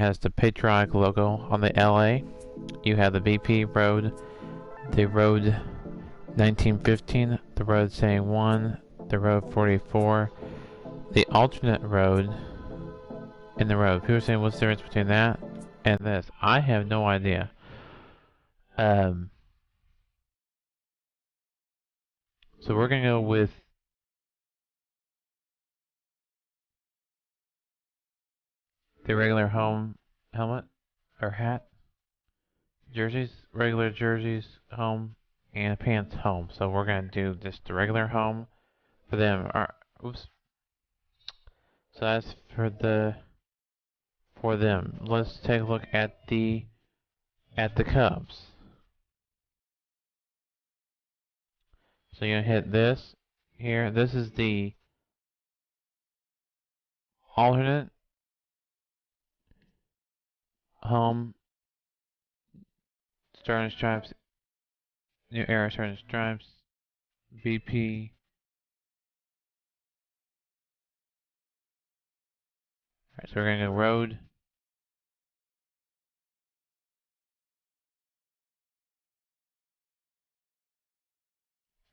Has the patriotic logo on the LA. You have the BP road, the road 1915, the road saying 1, the road 44, the alternate road, and the road. People are saying, what's the difference between that and this? I have no idea. So we're gonna go with the regular home helmet or hat, jerseys, regular jerseys home, and pants home. So we're gonna do just the regular home for them. Oops. So that's for them. Let's take a look at the Cubs. So you're gonna hit this here. This is the alternate home starting stripes, new era starting stripes, BP. Alright, so we're gonna go road.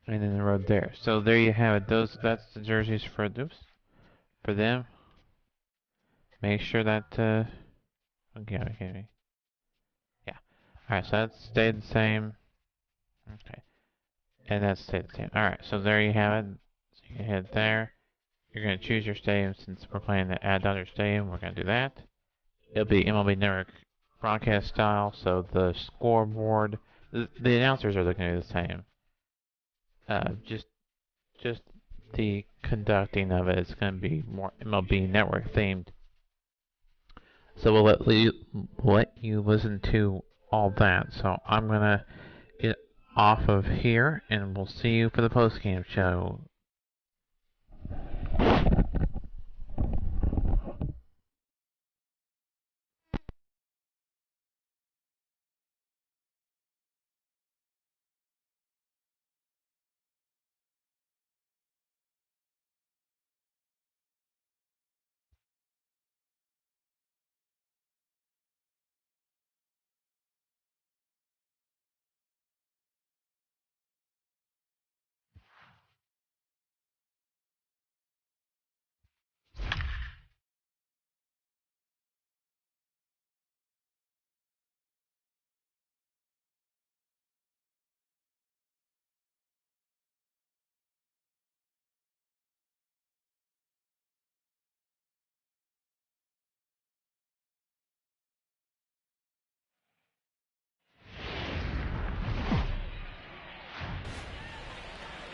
And then the road there. So there you have it. That's the jerseys for them. Make sure that okay. Yeah. Alright, so that stayed the same. Okay. And that stayed the same. Alright, so there you have it. So you can head there. You're gonna choose your stadium since we're playing the Ad Dodger Stadium. We're gonna do that. It'll be MLB Network broadcast style, so the scoreboard, the announcers are looking at the same. Just the conducting of it is going to be more MLB Network themed. So we'll let you listen to all that. So I'm gonna get off of here, and we'll see you for the post-game show.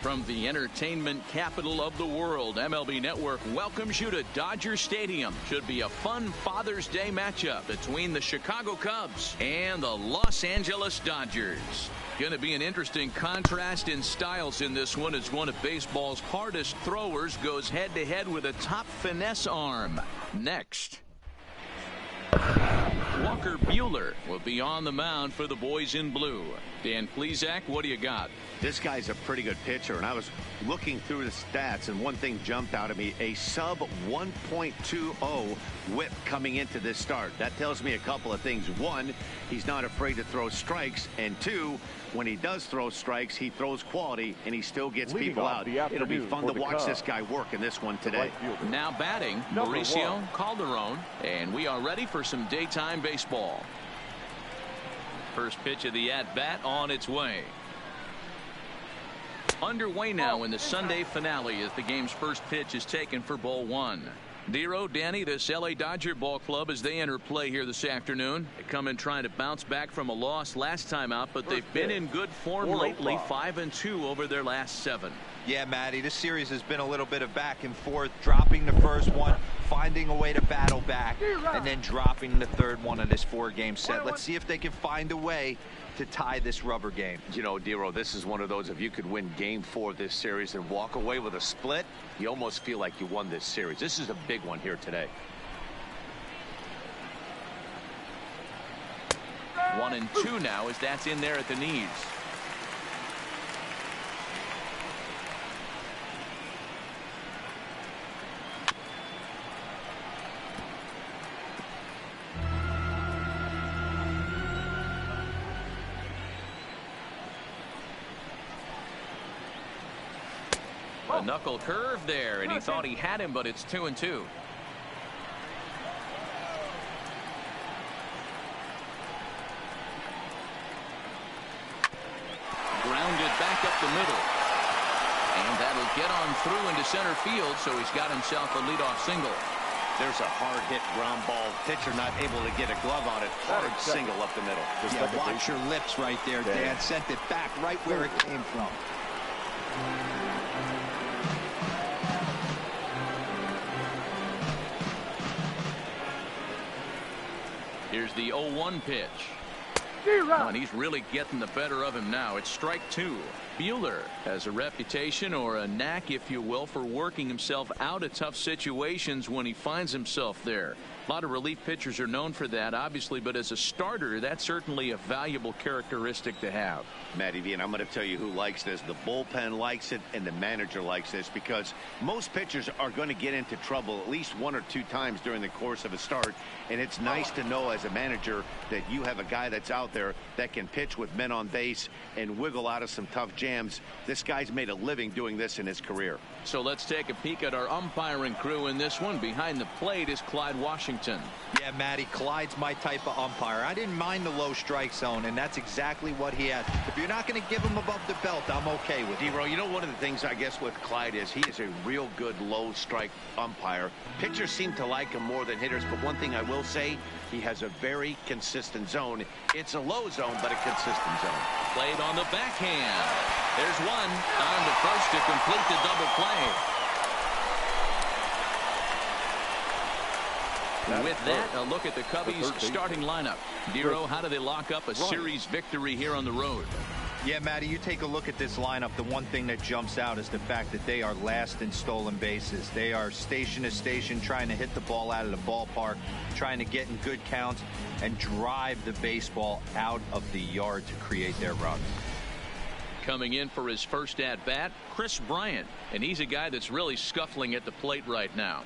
From the entertainment capital of the world, MLB Network welcomes you to Dodger Stadium. Should be a fun Father's Day matchup between the Chicago Cubs and the Los Angeles Dodgers. Going to be an interesting contrast in styles in this one as one of baseball's hardest throwers goes head-to-head with a top finesse arm. Next. Walker Buehler will be on the mound for the boys in blue. Dan Plesac, what do you got? This guy's a pretty good pitcher, and I was looking through the stats, and one thing jumped out at me: a sub 1.20 whip coming into this start. That tells me a couple of things. One, he's not afraid to throw strikes, and two, when he does throw strikes, he throws quality, and he still gets people out. It'll be fun to watch this guy work in this one today. Now batting, Mauricio Calderon, and we are ready for some daytime baseball. First pitch of the at-bat on its way. Underway now in the Sunday finale as the game's first pitch is taken for ball one. Dero, Danny, this LA Dodger ball club as they enter play here this afternoon. They come in trying to bounce back from a loss last time out, but they've been in good form lately, 5-2 over their last 7. Yeah, Matty, this series has been a little bit of back and forth, dropping the first one, finding a way to battle back, and then dropping the third one of this 4-game set. Let's see if they can find a way to tie this rubber game. You know, Dero, this is one of those, if you could win game 4 of this series and walk away with a split, you almost feel like you won this series. This is a big one here today. 1-2 now as that's in there at the knees. A knuckle curve there, and he thought he had him, but it's 2-2. Grounded back up the middle. And that'll get on through into center field, so he's got himself a leadoff single. There's a hard hit ground ball. Pitcher not able to get a glove on it. Hard single up the middle. Yeah, watch your lips right there, Dan. Sent it back right where it came from. Here's the 0-1 pitch. And he's really getting the better of him now. It's strike 2. Buehler has a reputation, or a knack, if you will, for working himself out of tough situations when he finds himself there. A lot of relief pitchers are known for that, obviously, but as a starter, that's certainly a valuable characteristic to have. Matty V, and I'm going to tell you who likes this. The bullpen likes it, and the manager likes this, because most pitchers are going to get into trouble at least 1 or 2 times during the course of a start, and it's nice to know as a manager that you have a guy that's out there that can pitch with men on base and wiggle out of some tough jams. This guy's made a living doing this in his career. So let's take a peek at our umpiring crew in this one. Behind the plate is Clyde Washington. Yeah, Matty, Clyde's my type of umpire. I didn't mind the low strike zone, and that's exactly what he has. If you're not going to give him above the belt, I'm okay with it. Dero, you know, one of the things I guess with Clyde is he is a real good low strike umpire. Pitchers seem to like him more than hitters, but one thing I will say, he has a very consistent zone. It's a low zone, but a consistent zone. Played on the backhand. There's one on to first to complete the double play. With that, a look at the Cubbies' starting lineup. Dero, how do they lock up a series victory here on the road? Yeah, Matty, you take a look at this lineup. The one thing that jumps out is the fact that they are last in stolen bases. They are station to station trying to hit the ball out of the ballpark, trying to get in good counts and drive the baseball out of the yard to create their run. Coming in for his first at-bat, Chris Bryant, and he's a guy that's really scuffling at the plate right now.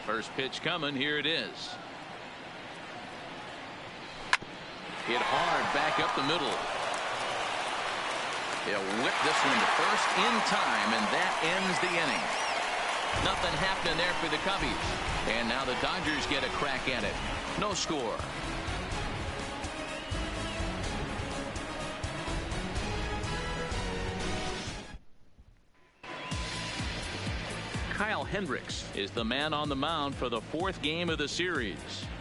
First pitch coming. Here it is. Hit hard back up the middle. He'll whip this one to first in time, and that ends the inning. Nothing happening there for the Cubbies. And now the Dodgers get a crack at it. No score. Hendricks is the man on the mound for the 4th game of the series.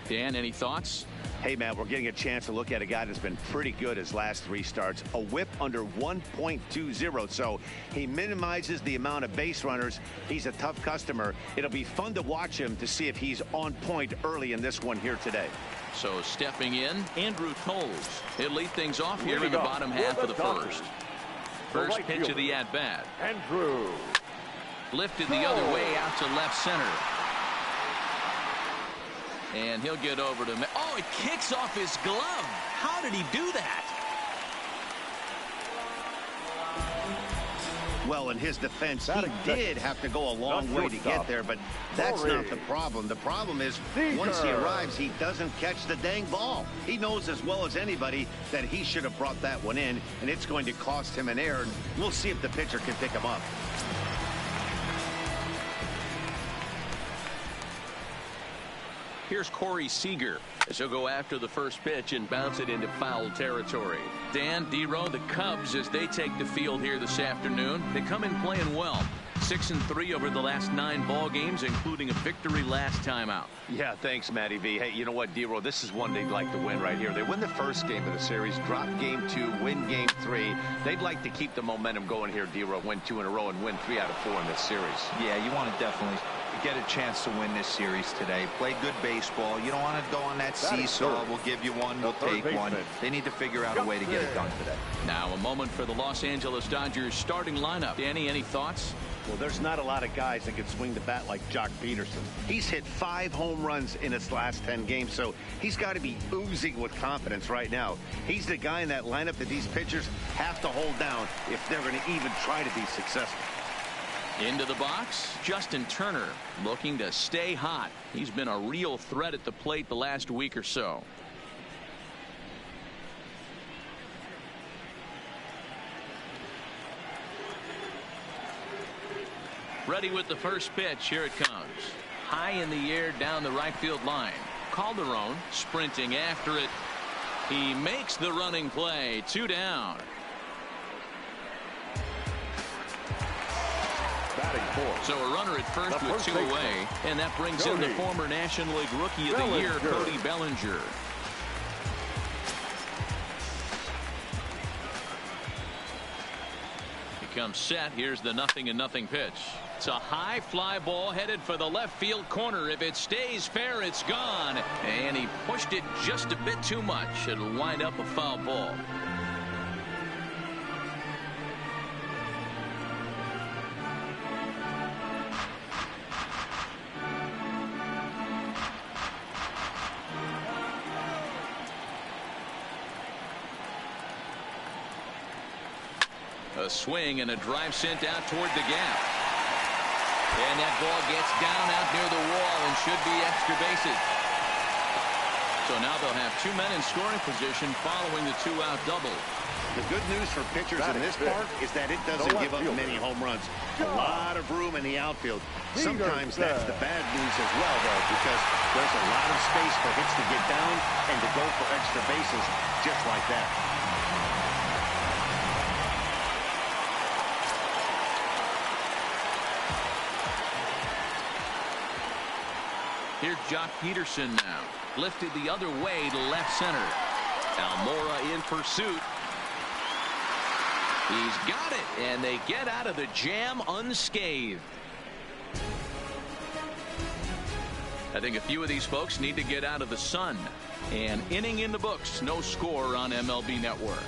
Dan, any thoughts? Hey, Matt, we're getting a chance to look at a guy that's been pretty good his last 3 starts. A whip under 1.20, so he minimizes the amount of base runners. He's a tough customer. It'll be fun to watch him to see if he's on point early in this one here today. So stepping in, Andrew Toles. He'll lead things off here in the bottom half of the first. First pitch of the at-bat. Andrew. Lifted the other way out to left center. And he'll get over to... Oh, it kicks off his glove. How did he do that? Well, in his defense, he did have to go a long way to get there, but that's not the problem. The problem is once he arrives, he doesn't catch the dang ball. He knows as well as anybody that he should have brought that one in, and it's going to cost him an error. We'll see if the pitcher can pick him up. Here's Corey Seager as he'll go after the first pitch and bounce it into foul territory. Dan, D-Row, the Cubs, as they take the field here this afternoon, they come in playing well. 6-3 over the last 9 ball games, including a victory last time out. Yeah, thanks, Matty V. Hey, you know what, D-Row, this is one they'd like to win right here. They win the first game of the series, drop game 2, win game 3. They'd like to keep the momentum going here, D-Row, win 2 in a row and win 3 out of 4 in this series. Yeah, you want to definitely get a chance to win this series today. Play good baseball. You don't want to go on that seesaw. We'll give you one, we'll take one. They need to figure out a way to get it done today. Now a moment for the Los Angeles Dodgers starting lineup. Danny, any thoughts? Well, there's not a lot of guys that can swing the bat like Jock Peterson. He's hit 5 home runs in his last 10 games, so he's got to be oozing with confidence right now. He's the guy in that lineup that these pitchers have to hold down if they're going to even try to be successful. Into the box, Justin Turner looking to stay hot. He's been a real threat at the plate the last week or so. Ready with the first pitch. Here it comes. High in the air down the right field line. Calderon sprinting after it. He makes the running play. 2 down. So a runner at first with 2 away, and that brings in the former National League Rookie of the Year, Cody Bellinger. He comes set. Here's the 0-0 pitch. It's a high fly ball headed for the left field corner. If it stays fair, it's gone. And he pushed it just a bit too much. It'll wind up a foul ball. A swing and a drive sent out toward the gap. And that ball gets down out near the wall and should be extra bases. So now they'll have 2 men in scoring position following the 2-out double. The good news for pitchers in this park is that it doesn't give up many home runs. A lot of room in the outfield. Sometimes that's the bad news as well, though, because there's a lot of space for hits to get down and to go for extra bases just like that. Here's Jock Peterson now. Lifted the other way to left center. Almora in pursuit. He's got it, and they get out of the jam unscathed. I think a few of these folks need to get out of the sun. An inning in the books. No score on MLB Network.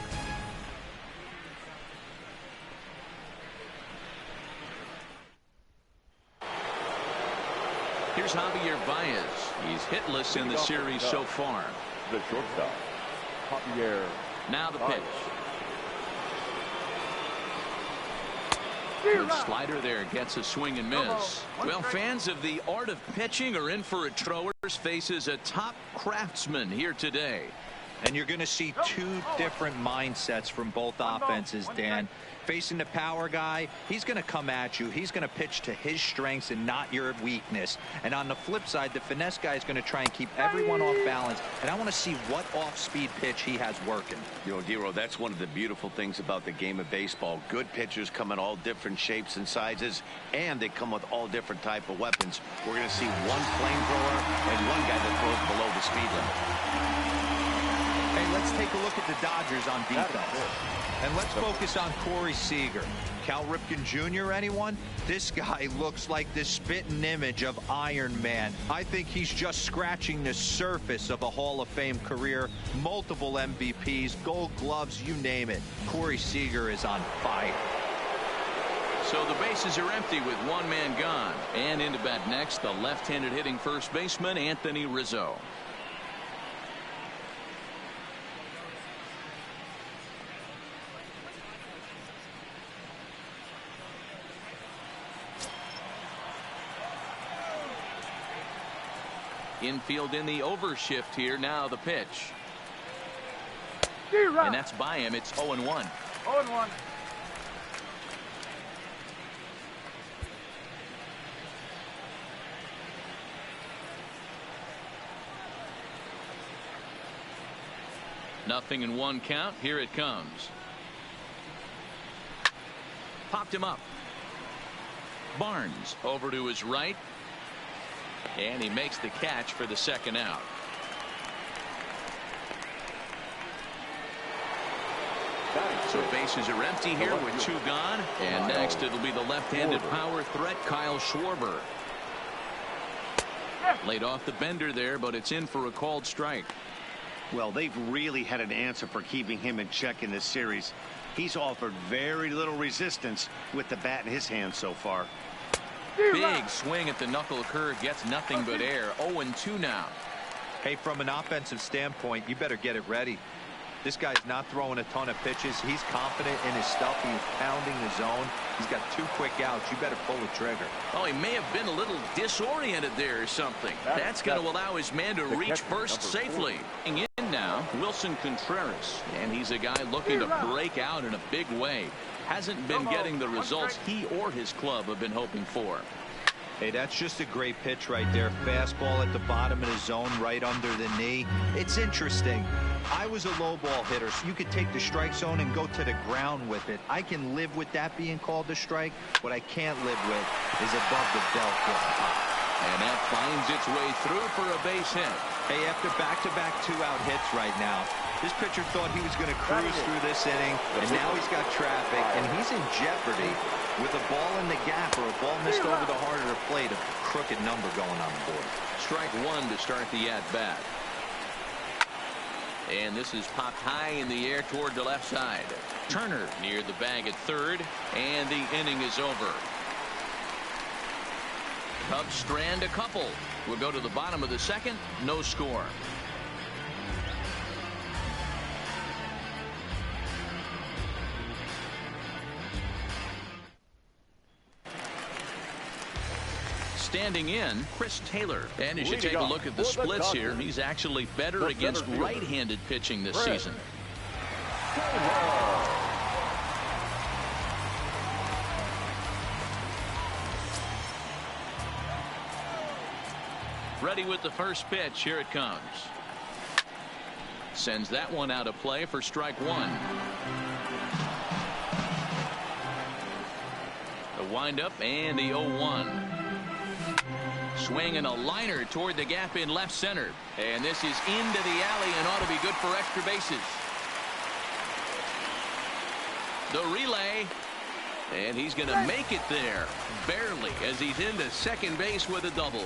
Here's Javier Baez. He's hitless in the series so far. The shortstop, Javier. Now the pitch. Good slider there, gets a swing and miss. Well, fans of the art of pitching are in for a Trowers faces a top craftsman here today. And you're going to see two different mindsets from both offenses, Dan. Facing the power guy, he's going to come at you. He's going to pitch to his strengths and not your weakness. And on the flip side, the finesse guy is going to try and keep everyone off balance. And I want to see what off-speed pitch he has working. You know, Dero, that's one of the beautiful things about the game of baseball. Good pitchers come in all different shapes and sizes, and they come with all different type of weapons. We're going to see one flamethrower and one guy that throws below the speed limit. Hey, let's take a look at the Dodgers on defense. And let's focus on Corey Seager. Cal Ripken Jr., anyone? This guy looks like the spitting image of Iron Man. I think he's just scratching the surface of a Hall of Fame career. Multiple MVPs, Gold Gloves, you name it. Corey Seager is on fire. So the bases are empty with one man gone. And into bat next, the left-handed hitting first baseman, Anthony Rizzo. Infield in the overshift here. Now the pitch. And that's by him. It's 0-1. 0-1. Nothing in one count. Here it comes. Popped him up. Barnes over to his right. And he makes the catch for the second out. So bases are empty here with two gone. And next it'll be the left-handed power threat, Kyle Schwarber. Laid off the bender there, but it's in for a called strike. Well, they've really had an answer for keeping him in check in this series. He's offered very little resistance with the bat in his hand so far. Big swing at the knuckle curve, gets nothing but air. 0-2 now. Hey, from an offensive standpoint, you better get it ready. This guy's not throwing a ton of pitches. He's confident in his stuff. He's pounding the zone. He's got two quick outs. You better pull the trigger. Oh, he may have been a little disoriented there or something. That's going to allow his man to reach first safely. In now, Wilson Contreras. And he's a guy looking to break out in a big way. Hasn't been getting the results he or his club have been hoping for. Hey, that's just a great pitch right there. Fastball at the bottom of the zone, right under the knee. It's interesting. I was a low ball hitter, so you could take the strike zone and go to the ground with it. I can live with that being called a strike. What I can't live with is above the belt getting hot. And that finds its way through for a base hit. Hey, after back-to-back two-out hits right now, this pitcher thought he was going to cruise through this inning, and now he's got traffic, and he's in jeopardy with a ball in the gap or a ball missed over the harder plate, a crooked number going on the board. Strike one to start the at-bat. And this is popped high in the air toward the left side. Turner near the bag at third, and the inning is over. Cubs strand a couple. We'll go to the bottom of the second. No score. Standing in, Chris Taylor. And as you take a look at the splits here, he's actually better against right-handed pitching this season. Ready with the first pitch. Here it comes. Sends that one out of play for strike one. The windup and the 0-1. Swinging a liner toward the gap in left center. And this is into the alley and ought to be good for extra bases. The relay. And he's going to make it there. Barely, as he's into second base with a double.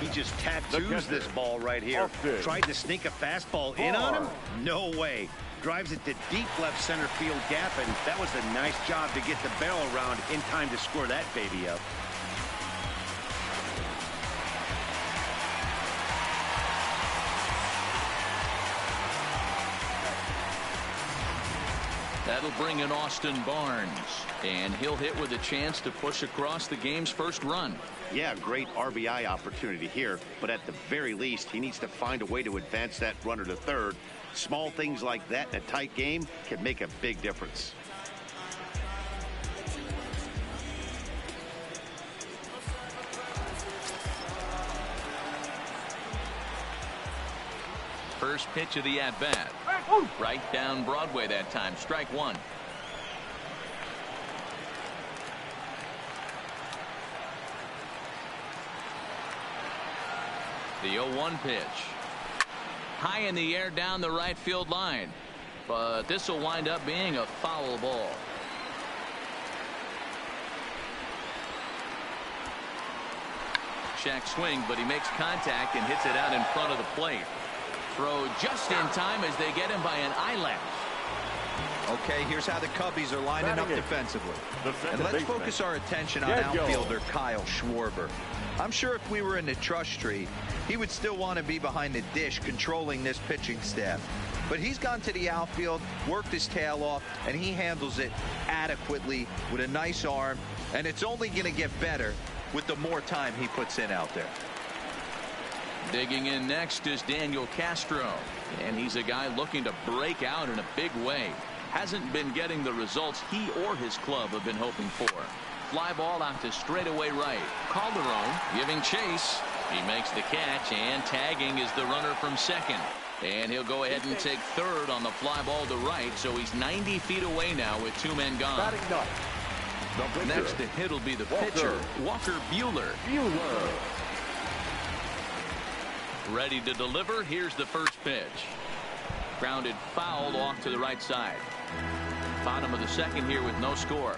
He just tattoos this ball right here. Tried to sneak a fastball in on him? No way. Drives it to deep left center field gap, and that was a nice job to get the barrel around in time to score that baby up. That'll bring in Austin Barnes, and he'll hit with a chance to push across the game's first run. Yeah, great RBI opportunity here, but at the very least, he needs to find a way to advance that runner to third. Small things like that in a tight game can make a big difference. First pitch of the at-bat. Right down Broadway that time. Strike one. The 0-1 pitch. High in the air down the right field line. But this will wind up being a foul ball. Check swing, but he makes contact and hits it out in front of the plate. Throw just in time as they get him by an eyelash. Okay, here's how the Cubbies are lining up defensively. And let's focus our attention on outfielder Kyle Schwarber. I'm sure if we were in the trust tree, he would still want to be behind the dish controlling this pitching staff. But he's gone to the outfield, worked his tail off, and he handles it adequately with a nice arm. And it's only going to get better with the more time he puts in out there. Digging in next is Daniel Castro, and he's a guy looking to break out in a big way. Hasn't been getting the results he or his club have been hoping for. Fly ball out to straightaway right. Calderon giving chase. He makes the catch, and tagging is the runner from second. And he'll go ahead and take third on the fly ball to right, so he's 90 feet away now with two men gone. Next to hit will be the pitcher, Walker Buehler. Ready to deliver. Here's the first pitch. Grounded foul off to the right side. Bottom of the second here with no score.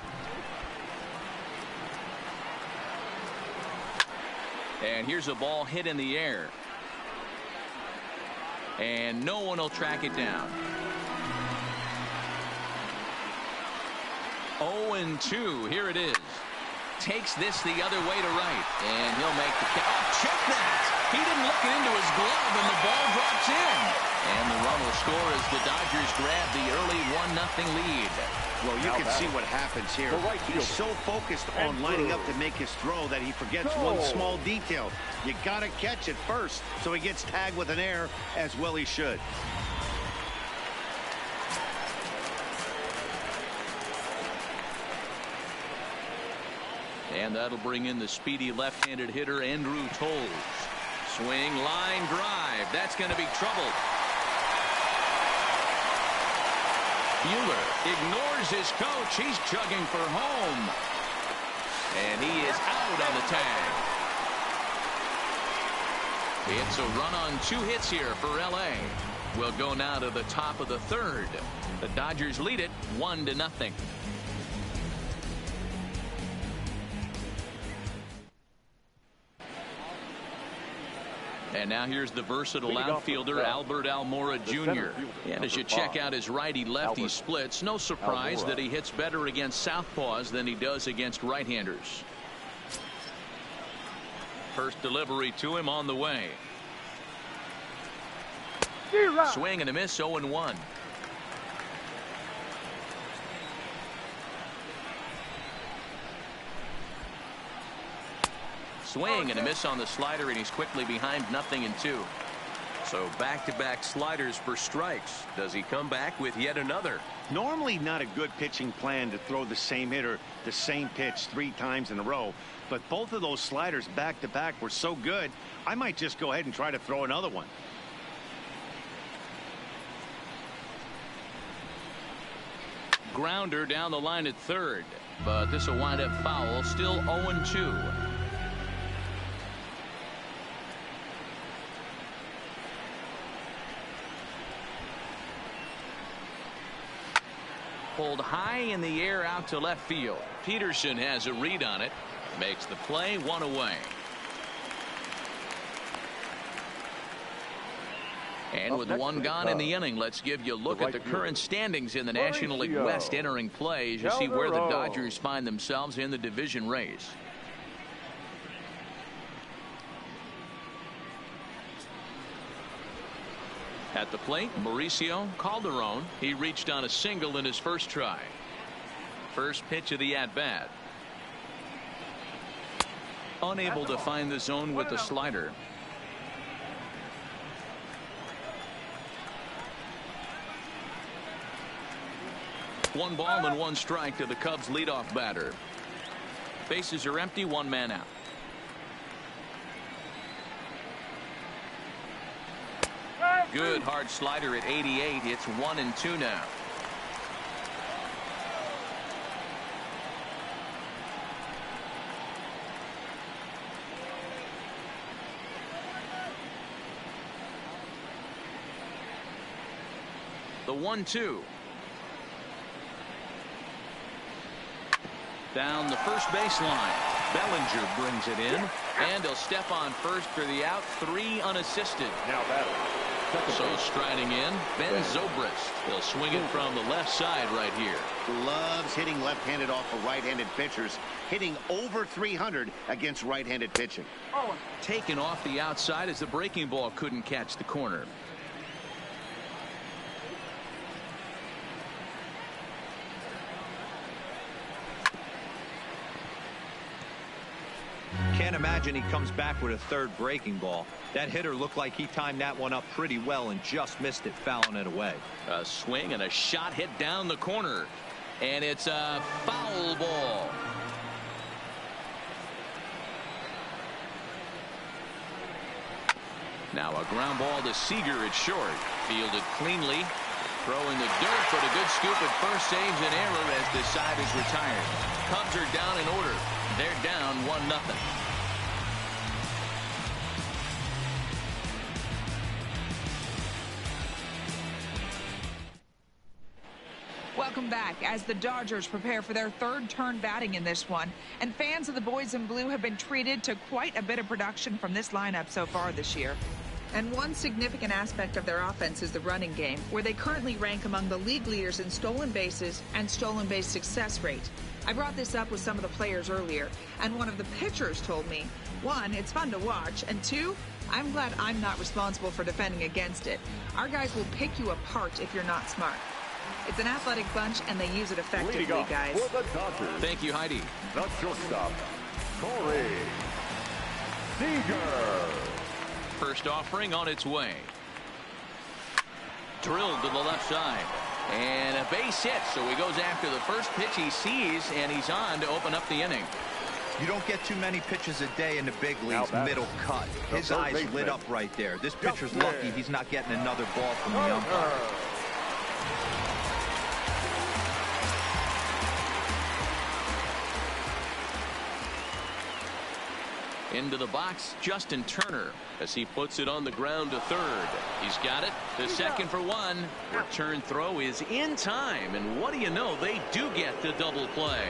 And here's a ball hit in the air. And no one will track it down. 0-2. Here it is. Takes this the other way to right. And he'll make the catch. Oh, check that. He didn't look it into his glove, and the ball drops in. And the run will score as the Dodgers grab the early 1-0 lead. Well, you can see what happens here. He's so focused on lining up to make his throw that he forgets one small detail. You got to catch it first, so he gets tagged with an error, as well he should. And that'll bring in the speedy left-handed hitter Andrew Toles. Swing, line drive. That's going to be trouble. Buehler ignores his coach. He's chugging for home. And he is out on the tag. It's a run on 2 hits here for L.A. We'll go now to the top of the third. The Dodgers lead it 1-0. And now here's the versatile outfielder Albert Almora Jr. And as you check out his righty-lefty splits, no surprise that he hits better against southpaws than he does against right-handers. First delivery to him on the way. Swing and a miss, 0-1. Swing and a miss on the slider, and he's quickly behind 0-2. So back-to-back sliders for strikes. Does he come back with yet another? Normally not a good pitching plan to throw the same hitter the same pitch 3 times in a row, but both of those sliders back-to-back were so good, I might just go ahead and try to throw another one. Grounder down the line at third, but this will wind up foul. Still 0-2. Pulled high in the air out to left field. Peterson has a read on it. Makes the play, 1 away. And with 1 gone in the inning, let's give you a look at the current standings in the National League West entering play as you see where the Dodgers find themselves in the division race. At the plate, Mauricio Calderon. He reached on a single in his first try. First pitch of the at-bat. Unable to find the zone with the slider. One ball and one strike to the Cubs leadoff batter. Bases are empty, one man out. Good hard slider at 88. It's 1-2 now. The 1-2. Down the first baseline. Bellinger brings it in, and he'll step on first for the out. 3 unassisted. Now batting. So striding in, Ben Zobrist. He'll swing it from the left side right here. Loves hitting left-handed off of right-handed pitchers, hitting over 300 against right-handed pitching. Taken off the outside as the breaking ball couldn't catch the corner. Can't imagine he comes back with a third breaking ball. That hitter looked like he timed that one up pretty well and just missed it, fouling it away. A swing and a shot hit down the corner. And it's a foul ball. Now a ground ball to Seager at short. Fielded cleanly. Throw in the dirt, but a good scoop at first saves an error as the side is retired. Cubs are down in order. They're down 1-0. Welcome back as the Dodgers prepare for their third turn batting in this one. And fans of the boys in blue have been treated to quite a bit of production from this lineup so far this year. And one significant aspect of their offense is the running game, where they currently rank among the league leaders in stolen bases and stolen base success rate. I brought this up with some of the players earlier, and one of the pitchers told me, 1, it's fun to watch, and 2, I'm glad I'm not responsible for defending against it. Our guys will pick you apart if you're not smart. It's an athletic bunch, and they use it effectively, guys. For the Dodgers, Thank you, Heidi. the shortstop, Corey Seager. First offering on its way. Drilled to the left side. And a base hit, so he goes after the first pitch he sees, and he's on to open up the inning. You don't get too many pitches a day in the big leagues, Now middle cut. His third eyes baseman. lit up right there. This pitcher's Justin. lucky he's not getting another ball from the umpire. Into the box, Justin Turner, as he puts it on the ground to third. He's got it to second for 1. Return throw is in time, and what do you know, they do get the double play.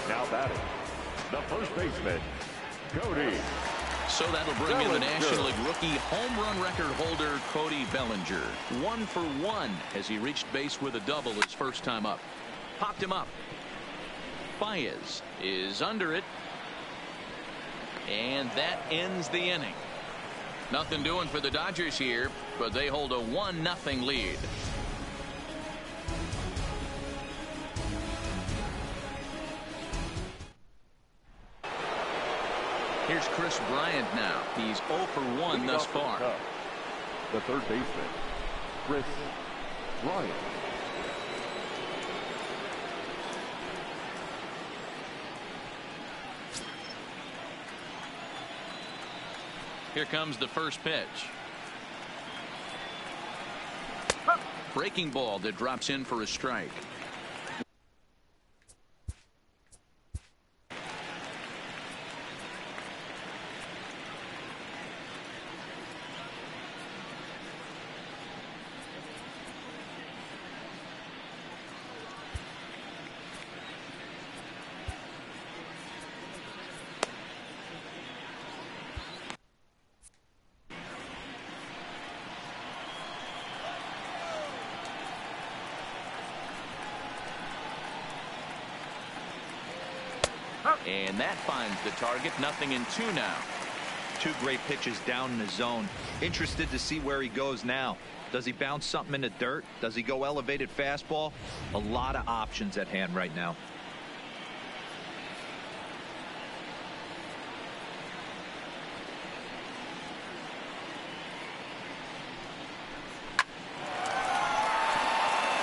Now batting, the first baseman, Cody. So that'll bring in the Bellinger. National League rookie home run record holder Cody Bellinger. 1 for 1 as he reached base with a double his first time up. Popped him up. Baez is under it, and that ends the inning. Nothing doing for the Dodgers here, but they hold a 1-0 lead. Here's Chris Bryant now. He's 0 for 1 thus far. The third baseman, Chris Bryant. Here comes the first pitch. Breaking ball that drops in for a strike. And that finds the target. 0-2 now. 2 great pitches down in the zone. Interested to see where he goes now. Does he bounce something in the dirt? Does he go elevated fastball? A lot of options at hand right now.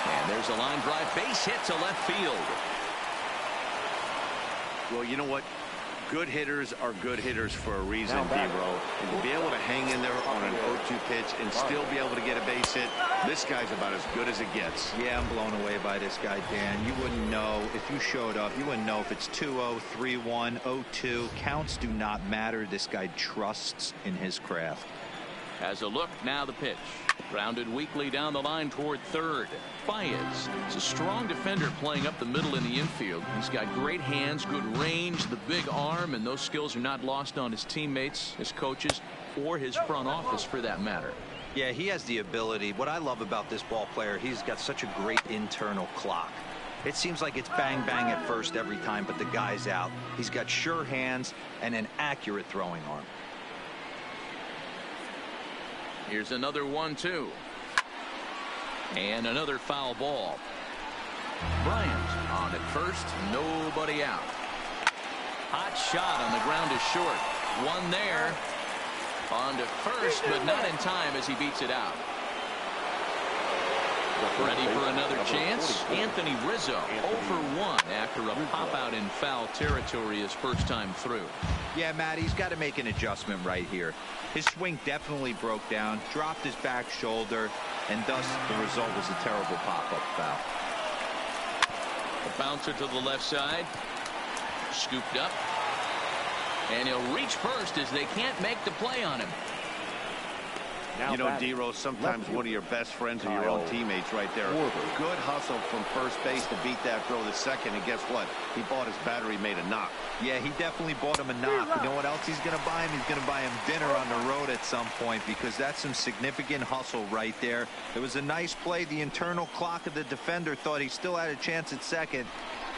And there's a line drive base hit to left field. Well, you know what? Good hitters are good hitters for a reason, D-Row. And to be able to hang in there on an 0-2 pitch and still be able to get a base hit, this guy's about as good as it gets. Yeah, I'm blown away by this guy, Dan. You wouldn't know if you showed up. You wouldn't know if it's 2-0, 3-1, 0-2. Counts do not matter. This guy trusts in his craft. As a look, now the pitch. Grounded weakly down the line toward third. Baez is a strong defender playing up the middle in the infield. He's got great hands, good range, the big arm, and those skills are not lost on his teammates, his coaches, or his front office for that matter. Yeah, he has the ability. What I love about this ball player, he's got such a great internal clock. It seems like it's bang bang at first every time, but the guy's out. He's got sure hands and an accurate throwing arm. Here's another 1-2. And another foul ball. Bryant on at first, nobody out. Hot shot on the ground is short. One there. On to first, but not in time as he beats it out. Ready for another chance? Anthony Rizzo 0 for 1 after a pop out in foul territory his first time through. Yeah, Matt, he's got to make an adjustment right here. His swing definitely broke down, dropped his back shoulder, and thus the result was a terrible pop-up foul. A bouncer to the left side. Scooped up. And he'll reach first as they can't make the play on him. You know, D-Row, sometimes one of your best friends are your own teammates right there. Good hustle from first base to beat that throw to second, and guess what? He bought his battery made a knock. Yeah, he definitely bought him a knock. You know what else he's going to buy him? He's going to buy him dinner on the road at some point, because that's some significant hustle right there. It was a nice play. The internal clock of the defender thought he still had a chance at second.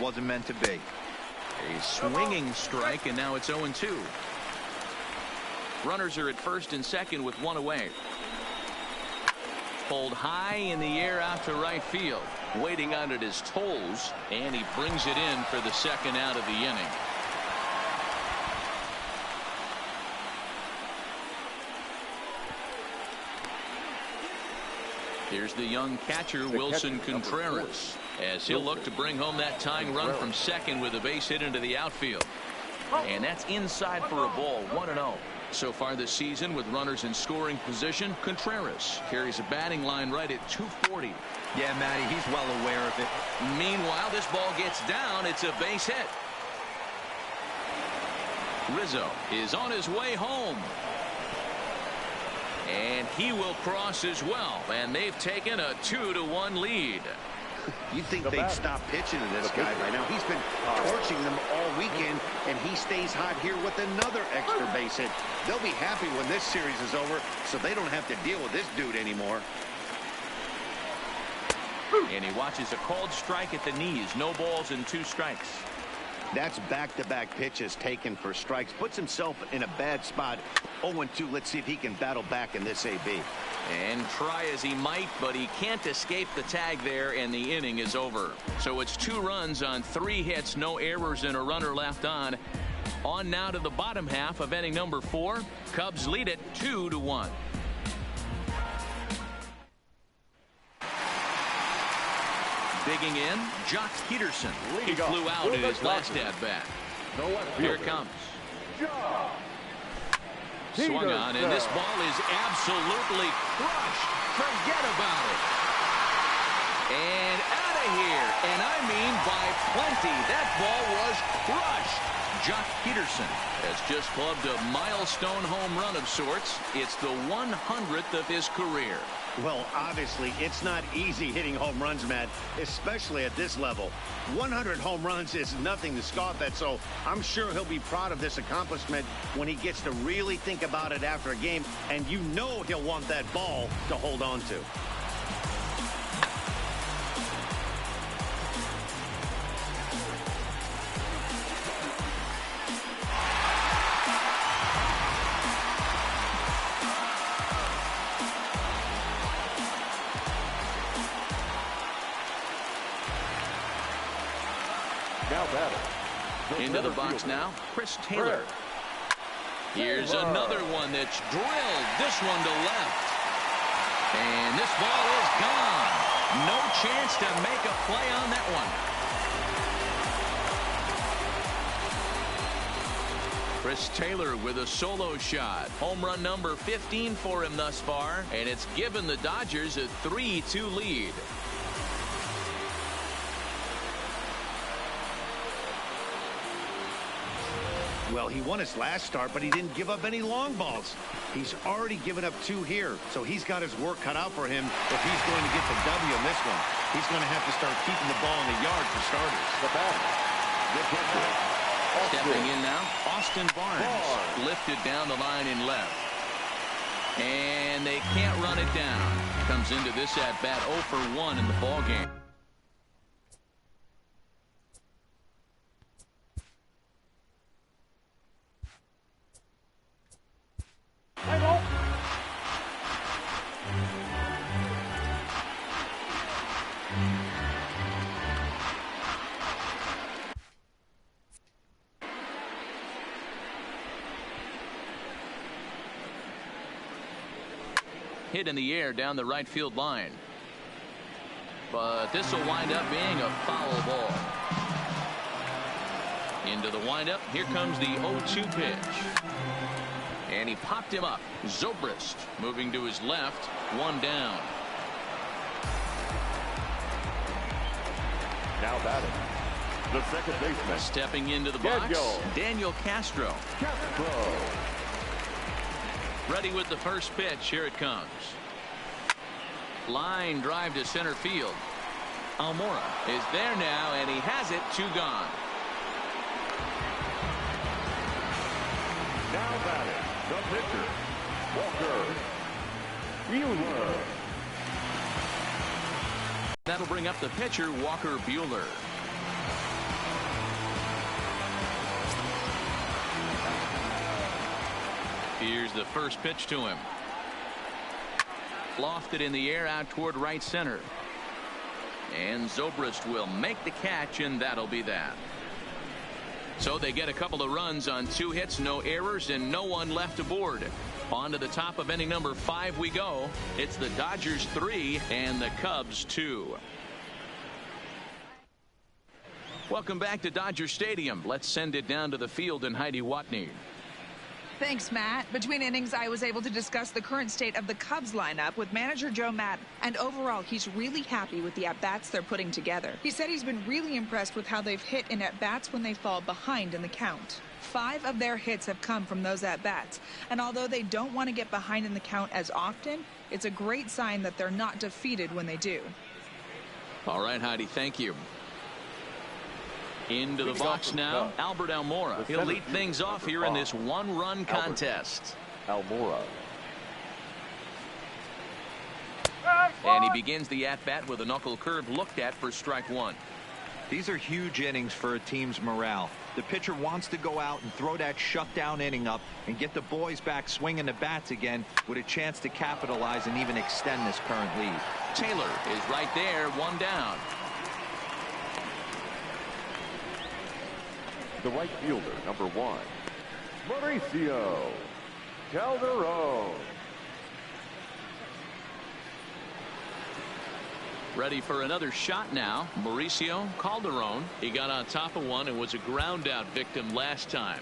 Wasn't meant to be. A swinging strike, and now it's 0-2. Runners are at first and second with one away. Pulled high in the air out to right field. Waiting on it his toes, and he brings it in for the second out of the inning. Here's the young catcher, Wilson Contreras, as he'll look to bring home that tying run from second with a base hit into the outfield. And that's inside for a ball, 1-0. So far this season with runners in scoring position, Contreras carries a batting line right at 240. Yeah, Matty, he's well aware of it. Meanwhile, this ball gets down. It's a base hit. Rizzo is on his way home. And he will cross as well. And they've taken a 2-1 lead. You'd think they'd stop pitching to this guy by now. He's been torching them all weekend, and he stays hot here with another extra base hit. They'll be happy when this series is over, so they don't have to deal with this dude anymore. And he watches a called strike at the knees. No balls and 2 strikes. That's back-to-back pitches taken for strikes. Puts himself in a bad spot. 0-2. Let's see if he can battle back in this AB. And try as he might, but he can't escape the tag there, and the inning is over. So it's 2 runs on 3 hits, no errors, and a runner left on. On now to the bottom half of inning number 4. Cubs lead it 2-1. Digging in, Jock Peterson. He flew out in his last at-bat. Here it comes. Swung on, and this ball is absolutely crushed. Forget about it. And out of here. And I mean by plenty. That ball was crushed. Jock Peterson has just clubbed a milestone home run of sorts. It's the 100th of his career. Well, obviously, it's not easy hitting home runs, Matt, especially at this level. 100 home runs is nothing to scoff at, so I'm sure he'll be proud of this accomplishment when he gets to really think about it after a game, and you know he'll want that ball to hold on to. Now batting. Into the box now, Chris Taylor. Here's another one that's drilled. This one to left. And this ball is gone. No chance to make a play on that one. Chris Taylor with a solo shot. Home run number 15 for him thus far, and it's given the Dodgers a 3-2 lead. Well, he won his last start, but he didn't give up any long balls. He's already given up 2 here, so he's got his work cut out for him if he's going to get the W in this one. He's going to have to start keeping the ball in the yard for starters. The batter, the pitcher, Stepping in now, Austin Barnes. Lifted down the line in left. And they can't run it down. Comes into this at-bat 0 for 1 in the ballgame. Hit in the air down the right field line. But this will wind up being a foul ball. Into the windup. Here comes the 0-2 pitch. And he popped him up. Zobrist moving to his left. 1 down. now batting. The second baseman. Stepping into the box, Daniel Castro. Ready with the first pitch. Here it comes. Line drive to center field. Almora is there now, and he has it. 2 gone. Now batting, the pitcher, Walker Buehler. That'll bring up the pitcher, Walker Buehler. Here's the first pitch to him. Lofted in the air out toward right center. And Zobrist will make the catch, and that'll be that. So they get a couple of runs on 2 hits, no errors, and no one left aboard. On to the top of inning number 5 we go. It's the Dodgers 3 and the Cubs 2. Welcome back to Dodger Stadium. Let's send it down to the field and Heidi Watney. Thanks, Matt. Between innings, I was able to discuss the current state of the Cubs lineup with manager Joe Maddon. And overall, he's really happy with the at-bats they're putting together. He said he's been really impressed with how they've hit in at-bats when they fall behind in the count. 5 of their hits have come from those at-bats. And although they don't want to get behind in the count as often, it's a great sign that they're not defeated when they do. All right, Heidi, thank you. Into the box now, Albert Almora. He'll lead things off here in this 1-run contest. Almora. And he begins the at-bat with a knuckle curve looked at for strike 1. These are huge innings for a team's morale. The pitcher wants to go out and throw that shutdown inning up and get the boys back swinging the bats again with a chance to capitalize and even extend this current lead. Taylor is right there, 1 down. The right fielder, number 1, Mauricio Calderon. Ready for another shot now. Mauricio Calderon. He got on top of one and was a ground out victim last time.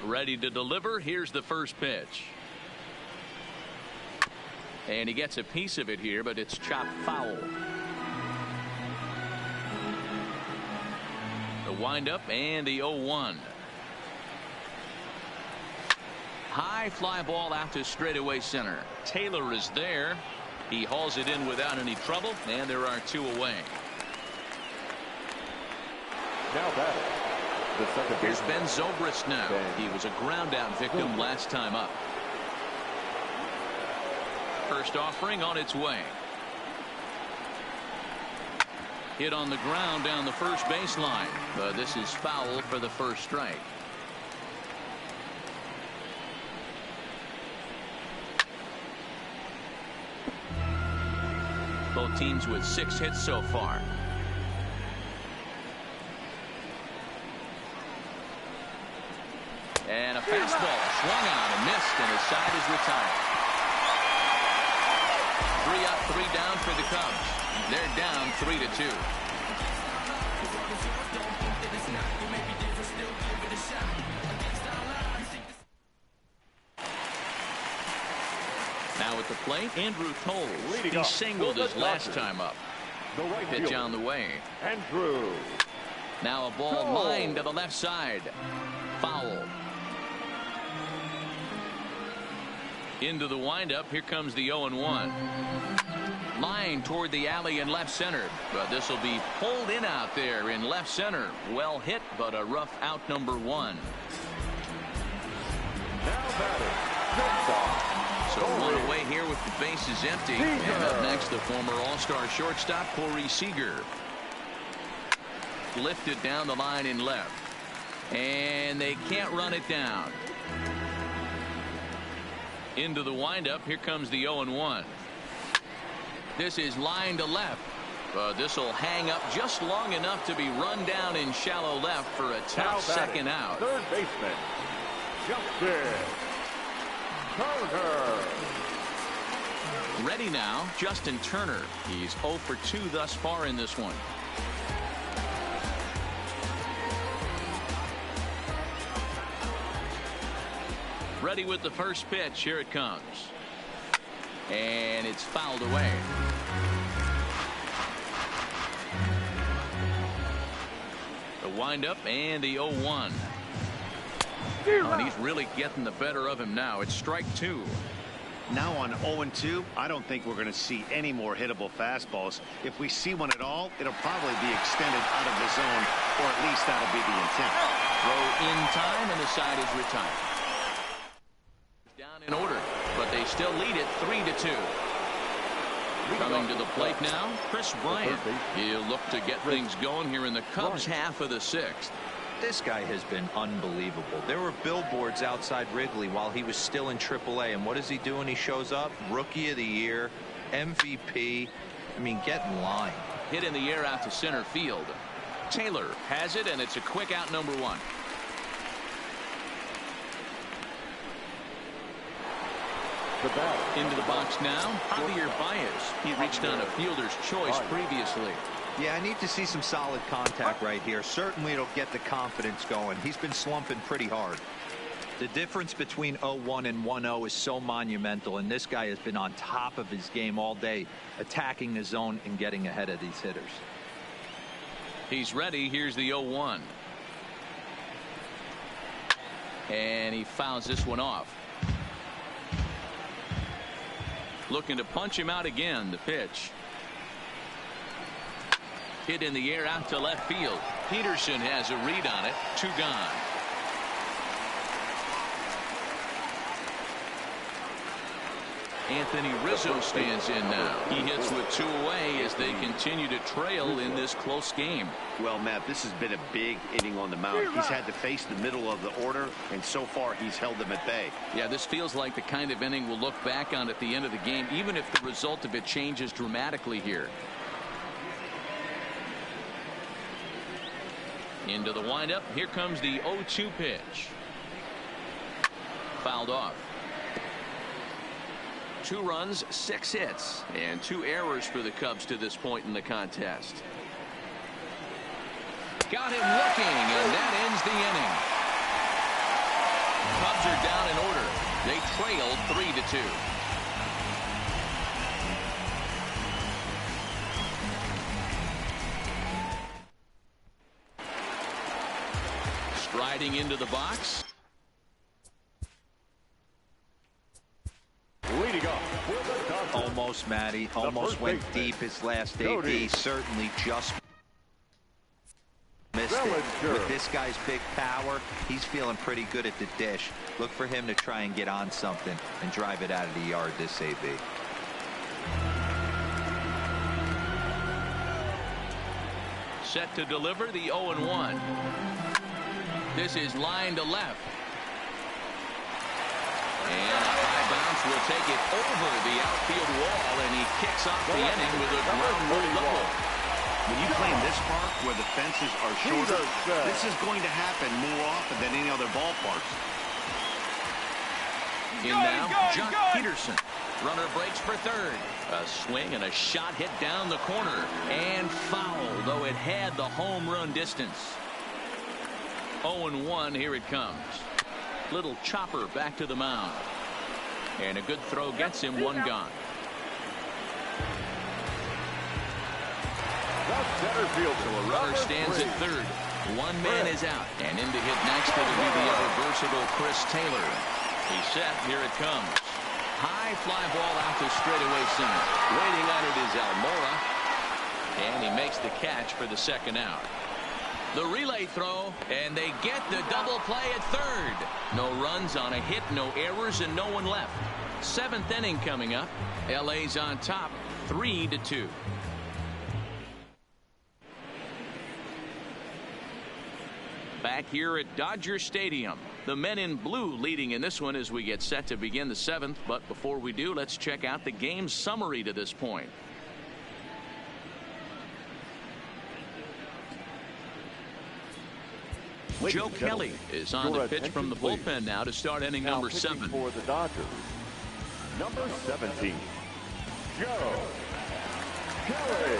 Ready to deliver. Here's the first pitch. And he gets a piece of it here, but it's chopped foul. The windup and the 0-1. High fly ball out to straightaway center. Taylor is there. He hauls it in without any trouble, and there are 2 away. Now batting, the second Here's baseman. Ben Zobrist now. He was a ground out victim last time up. First offering on its way. Hit on the ground down the first baseline. But this is foul for the first strike. Both teams with 6 hits so far. And a fastball swung on and missed, and his side is retired. 3 up, 3 down for the Cubs. They're down 3-2. Now at the plate, Andrew Toles. He singled his last time up. Pitch on the way. Andrew. Now a ball lined to the left side. Foul. Into the windup. Here comes the 0-1. Line toward the alley in left center, but this will be pulled in out there in left center. Well hit, but a rough out, number 1. Now batting. Shortstop. So one away here with the bases empty. And up next, the former All-Star shortstop, Corey Seager. Lifted down the line in left. And they can't run it down. Into the windup. Here comes the 0-1. This is line to left. This will hang up just long enough to be run down in shallow left for a tough second out. Third baseman. Justin Turner. Ready now, Justin Turner. He's 0 for 2 thus far in this one. Ready with the first pitch. Here it comes. And it's fouled away. The windup and the 0-1. And he's really getting the better of him now. It's strike 2. Now on 0-2, I don't think we're going to see any more hittable fastballs. If we see one at all, it'll probably be extended out of the zone, or at least that'll be the intent. Throw in time, and the side is retired. Down in order, but they still lead it 3-2. Coming to the plate now, Chris Bryant. He'll look to get things going here in the Cubs half of the 6th. This guy has been unbelievable. There were billboards outside Wrigley while he was still in AAA, and what does he do when he shows up? Rookie of the Year, MVP. I mean, get in line. Hit in the air out to center field. Taylor has it, and it's a quick out, number 1. Into the box now, Javier Baez. He reached on a fielder's choice previously. Yeah, I need to see some solid contact right here. Certainly it'll get the confidence going. He's been slumping pretty hard. The difference between 0-1 and 1-0 is so monumental, and this guy has been on top of his game all day, attacking the zone and getting ahead of these hitters. He's ready. Here's the 0-1. And he fouls this one off. Looking to punch him out again. The pitch. Hit in the air out to left field. Peterson has a read on it. 2 gone. Anthony Rizzo stands in now. He hits with 2 away as they continue to trail in this close game. Well, Matt, this has been a big inning on the mound. He's had to face the middle of the order, and so far he's held them at bay. Yeah, this feels like the kind of inning we'll look back on at the end of the game, even if the result of it changes dramatically here. Into the windup. Here comes the 0-2 pitch. Fouled off. 2 runs, 6 hits, and 2 errors for the Cubs to this point in the contest. Got him looking, and that ends the inning. Cubs are down in order. They trail 3-2. Striding into the box. Leading off with the Dodgers. Almost, Matty. Almost went deep his last AB. Certainly just missed it. With this guy's big power, he's feeling pretty good at the dish. Look for him to try and get on something and drive it out of the yard this AB. Set to deliver the 0-1. This is line to left. And a high bounce will take it over the outfield wall, and he kicks off the inning with a ground rule double. When you play in this park where the fences are shorter, this is going to happen more often than any other ballparks. In now, Jock Peterson. Runner breaks for third. A swing and a shot hit down the corner. And foul, though it had the home run distance. 0-1, here it comes. Little chopper back to the mound. And a good throw gets him one gone. So a runner stands at third. One man is out. And in to hit next to be the ever versatile Chris Taylor. He's set. Here it comes. High fly ball out to straightaway center. Waiting on it is Almora. And he makes the catch for the second out. The relay throw, and they get the double play at third. No runs on a hit, no errors, and no one left. Seventh inning coming up. LA's on top, 3-2. Back here at Dodger Stadium. The men in blue leading in this one as we get set to begin the seventh. But before we do, let's check out the game summary to this point. Joe Kelly is on the pitch from the bullpen now to start inning number 7. For the Dodgers, number 17, Joe Kelly.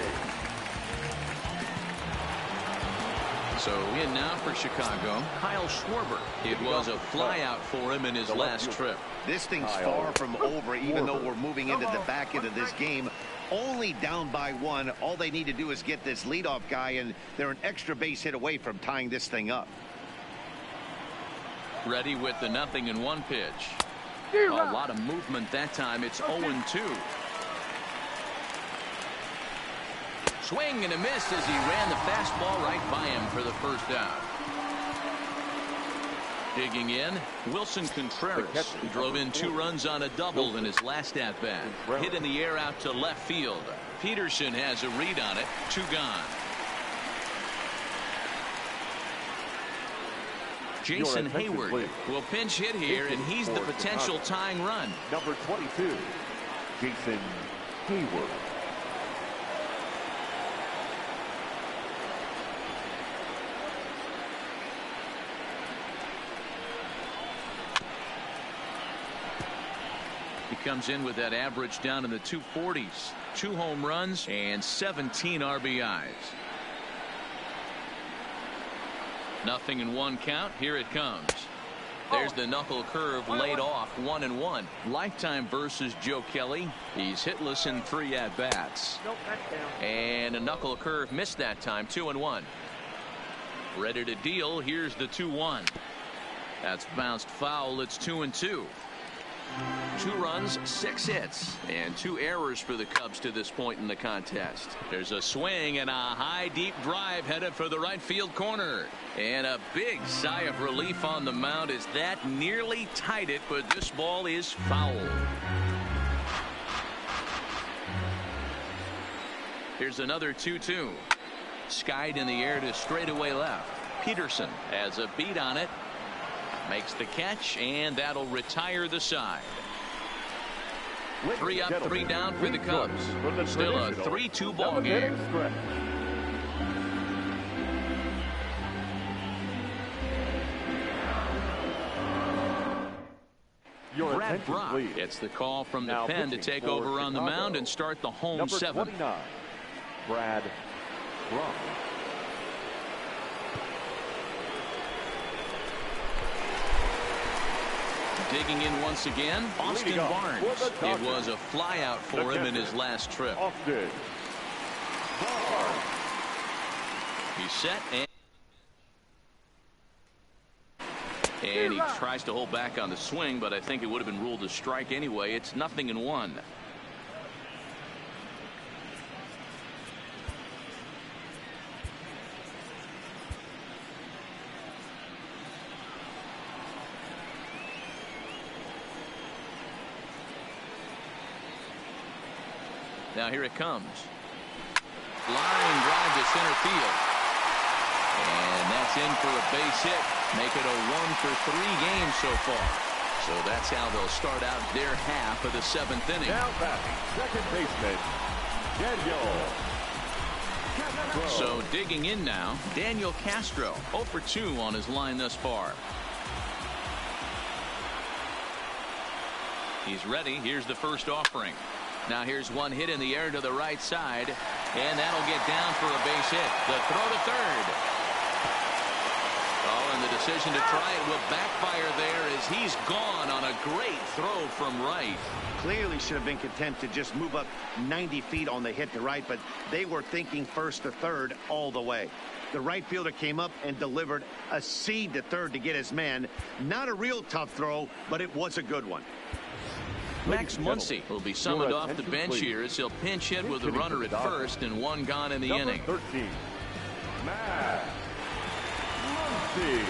So in now for Chicago, Kyle Schwarber. It was a flyout for him in his last trip. This thing's far from over, even though we're moving into the back end of this game. Only down by 1. All they need to do is get this leadoff guy, and they're an extra base hit away from tying this thing up. Ready with the 0-1 pitch. A lot of movement that time. It's 0-2. Swing and a miss as he ran the fastball right by him for the first out. Digging in, Wilson Contreras, who drove in 2 runs on a double in his last at-bat. Hit in the air out to left field. Peterson has a read on it. 2 gone. Jason Hayward will pinch hit here, and he's the potential tying run. Number 22, Jason Hayward. He comes in with that average down in the 240s. 2 home runs and 17 RBIs. 0-1 count. Here it comes. There's the knuckle curve laid off. 1-1. Lifetime versus Joe Kelly. He's hitless in 3 at-bats. And a knuckle curve missed that time. 2-1. Ready to deal. Here's the 2-1. That's bounced foul. It's 2-2. 2 runs, 6 hits, and 2 errors for the Cubs to this point in the contest. There's a swing and a high deep drive headed for the right field corner. And a big sigh of relief on the mound as that nearly tied it, but this ball is foul. Here's another 2-2. Skied in the air to straightaway left. Peterson has a beat on it. Makes the catch, and that'll retire the side. 3 up, 3 down for the Cubs. Still a 3-2 ball game. Brad Brock gets the call from the pen to take over on the mound and start the home 7. Number 29, Brad Brock. Digging in once again, Austin Barnes. It was a flyout for him in his last trip. He's set and he tries to hold back on the swing, but I think it would have been ruled a strike anyway. It's 0-1. Now here it comes. Line drive to center field. And that's in for a base hit. Make it a 1-for-3 game so far. So that's how they'll start out their half of the 7th inning. Now batting, second baseman, Daniel Castro. So digging in now, Daniel Castro, 0 for 2 on his line thus far. He's ready. Here's the first offering. Now here's one hit in the air to the right side, and that'll get down for a base hit. The throw to third. Oh, and the decision to try it will backfire there as he's gone on a great throw from right. Clearly should have been content to just move up 90 feet on the hit to right, but they were thinking first to third all the way. The right fielder came up and delivered a seed to third to get his man. Not a real tough throw, but it was a good one. Max Muncy will be summoned off the bench here as he'll pinch hit with a runner at first and one gone in the inning. 13, Max Muncy.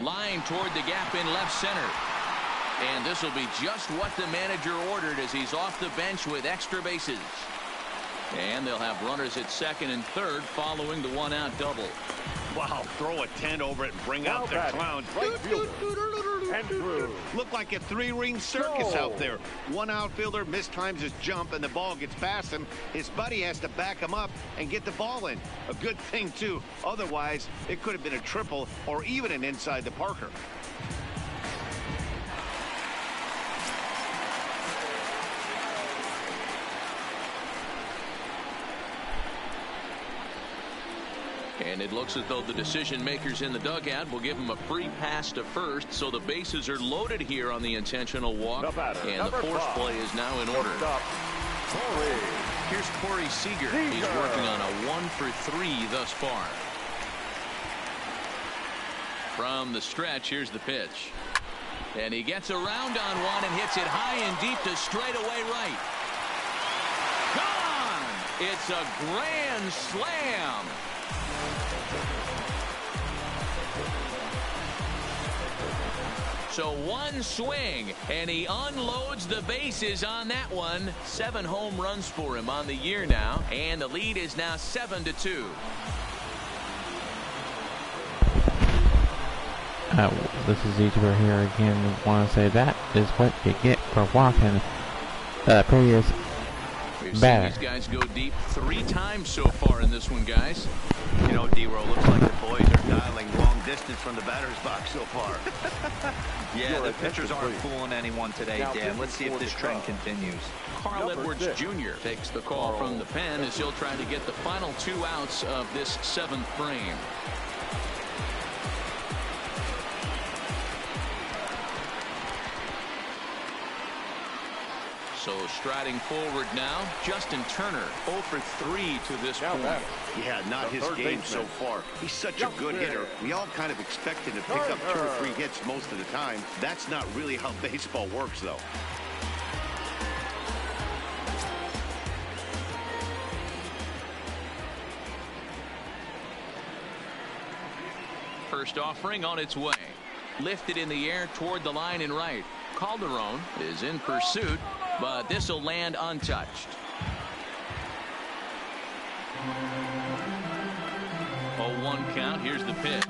Line toward the gap in left center. And this will be just what the manager ordered as he's off the bench with extra bases. And they'll have runners at second and third following the one-out double. Wow, throw a tent over it and bring out the clown. Right fielder, Andrew. Look like a three-ring circus out there. One outfielder mistimes his jump and the ball gets past him. His buddy has to back him up and get the ball in. A good thing, too. Otherwise, it could have been a triple or even an inside the Parker. And it looks as though the decision makers in the dugout will give him a free pass to first, so the bases are loaded here on the intentional walk, and the force play is now in order. Here's Corey Seager. He's working on a 1 for 3 thus far. From the stretch, here's the pitch. And he gets around on one and hits it high and deep to straightaway right. Gone! It's a grand slam. So one swing, and he unloads the bases on that one. 7 home runs for him on the year now, and the lead is now 7-2. This is Eater here again. Want to say that is what you get for walking previous We've batter. seen these guys go deep 3 times so far in this one, guys. You know, D-Row, looks like the boys are dialing long distance from the batter's box so far. Yeah, the pitchers aren't fooling anyone today, Dan. Let's see if this trend continues. Carl Edwards Jr. takes the call from the pen as he'll try to get the final 2 outs of this 7th frame. So striding forward now, Justin Turner, 0 for 3 to this point. Yeah, not his game so far. He's such a good hitter. We all kind of expect him to pick up 2 or 3 hits most of the time. That's not really how baseball works, though. First offering on its way. Lifted in the air toward the line and right. Calderon is in pursuit, but this will land untouched. 0-1 count. Here's the pitch.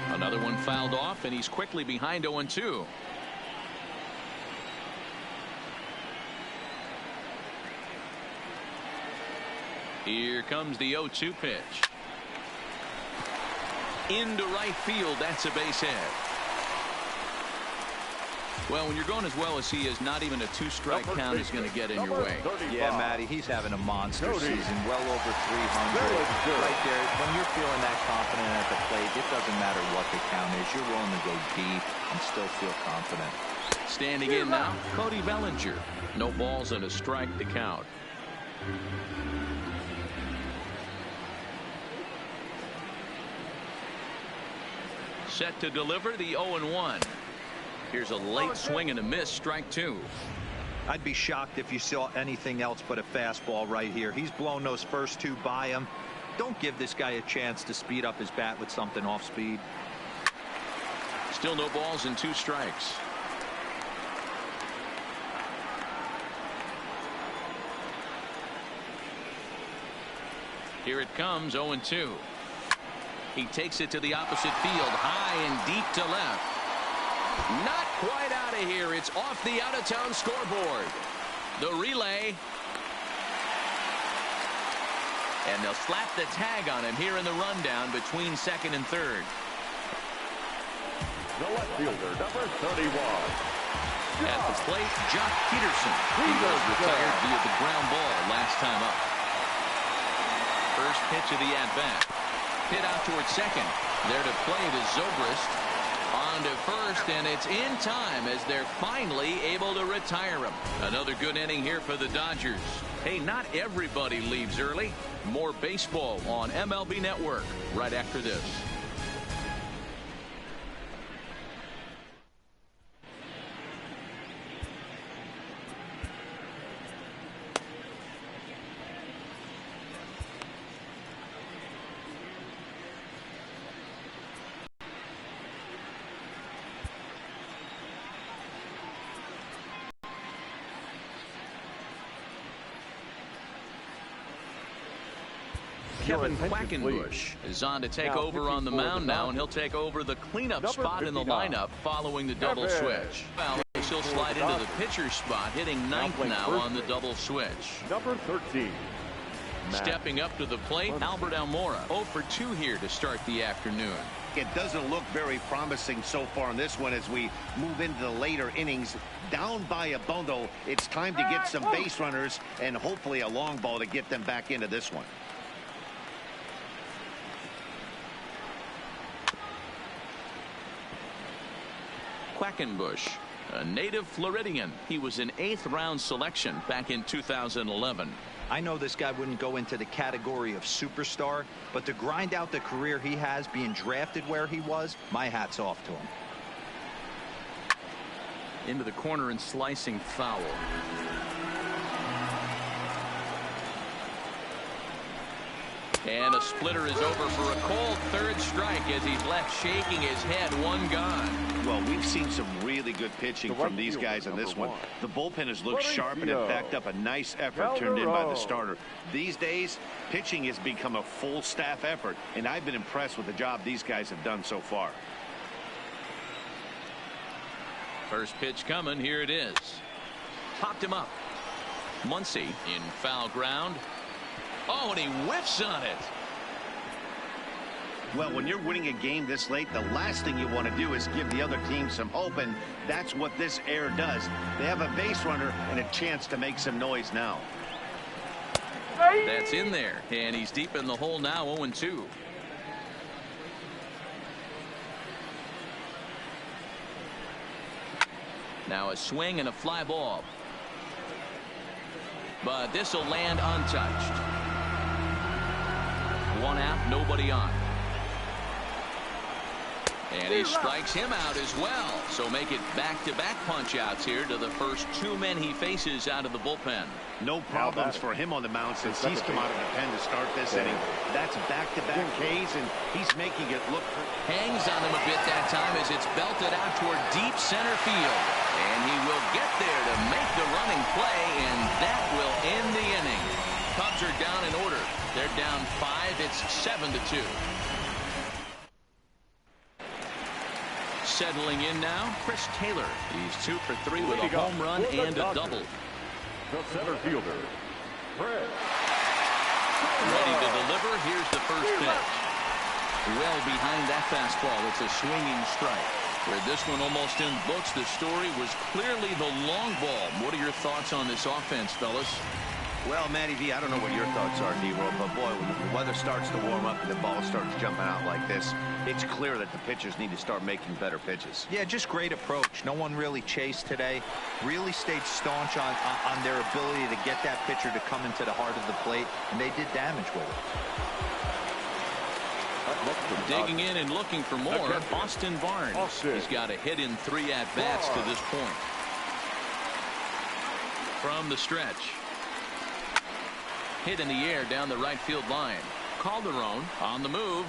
Another one fouled off, and he's quickly behind 0-2. Here comes the 0-2 pitch. Into right field. That's a base hit. Well, when you're going as well as he is, not even a 2-strike count is going to get in your way. Yeah, Matty, he's having a monster season, well over 300. Right there, when you're feeling that confident at the plate, it doesn't matter what the count is. You're willing to go deep and still feel confident. Standing in now, Cody Bellinger. No balls and a strike to count. Set to deliver the 0-1. Here's a late swing and a miss, strike 2. I'd be shocked if you saw anything else but a fastball right here. He's blown those first 2 by him. Don't give this guy a chance to speed up his bat with something off speed. Still no balls and 2 strikes. Here it comes, 0-2. He takes it to the opposite field, high and deep to left. Not quite out of here. It's off the out-of-town scoreboard. The relay. And they'll slap the tag on him here in the rundown between second and third. The left fielder, number 31. At the plate, Jock Peterson. He was retired via the ground ball last time up. First pitch of the at-bat. Hit out towards second. There to play it is Zobrist. On to first, and it's in time as they're finally able to retire him. Another good inning here for the Dodgers. Hey, not everybody leaves early. More baseball on MLB Network right after this. Kevin Quackenbush is on to take over on the mound now, and he'll take over the cleanup spot in the lineup following the double switch. Well, he'll slide into the pitcher's spot, hitting ninth now on the double switch. Number 13. Stepping up to the plate, Albert Almora. 0 for 2 here to start the afternoon. It doesn't look very promising so far in this one as we move into the later innings. Down by a bundle, it's time to get some base runners and hopefully a long ball to get them back into this one. Quackenbush, a native Floridian. He was an 8th round selection back in 2011. I know this guy wouldn't go into the category of superstar, but to grind out the career he has being drafted where he was, my hat's off to him. Into the corner and slicing foul. And a splitter is over for a cold third strike as he's left shaking his head. One gone. Well, we've seen some really good pitching from these guys in this one. The bullpen has looked sharp and it backed up a nice effort turned in by the starter. These days, pitching has become a full staff effort, and I've been impressed with the job these guys have done so far. First pitch coming. Here it is. Popped him up. Muncy in foul ground. Oh, and he whiffs on it. Well, when you're winning a game this late, the last thing you want to do is give the other team some hope, and that's what this error does. They have a base runner and a chance to make some noise now. That's in there, and he's deep in the hole now, 0-2. Now a swing and a fly ball. But this will land untouched. One out, nobody on. And he strikes him out as well. So make it back-to-back punch-outs here to the first 2 men he faces out of the bullpen. No problems for him on the mound since he's come out of the pen to start this inning. That's back-to-back Ks, and he's making it look. Hangs on him a bit that time as it's belted out toward deep center field. And he will get there to make the running play, and that will end the inning. Cubs are down in order. They're down 5. It's 7-2. Settling in now, Chris Taylor. He's 2 for 3 with a home run and a double. The center fielder, Chris. Ready to deliver. Here's the first pitch. Well behind that fastball. It's a swinging strike. Where this one almost in books, the story was clearly the long ball. What are your thoughts on this offense, fellas? Well, Matty V, I don't know what your thoughts are, D-Roll, but boy, when the weather starts to warm up and the ball starts jumping out like this, it's clear that the pitchers need to start making better pitches. Yeah, just great approach. No one really chased today. Really stayed staunch on their ability to get that pitcher to come into the heart of the plate, and they did damage with it. Digging in and looking for more, Austin Barnes. He's got a hit in 3 at-bats to this point. From the stretch. Hit in the air down the right field line. Calderon on the move.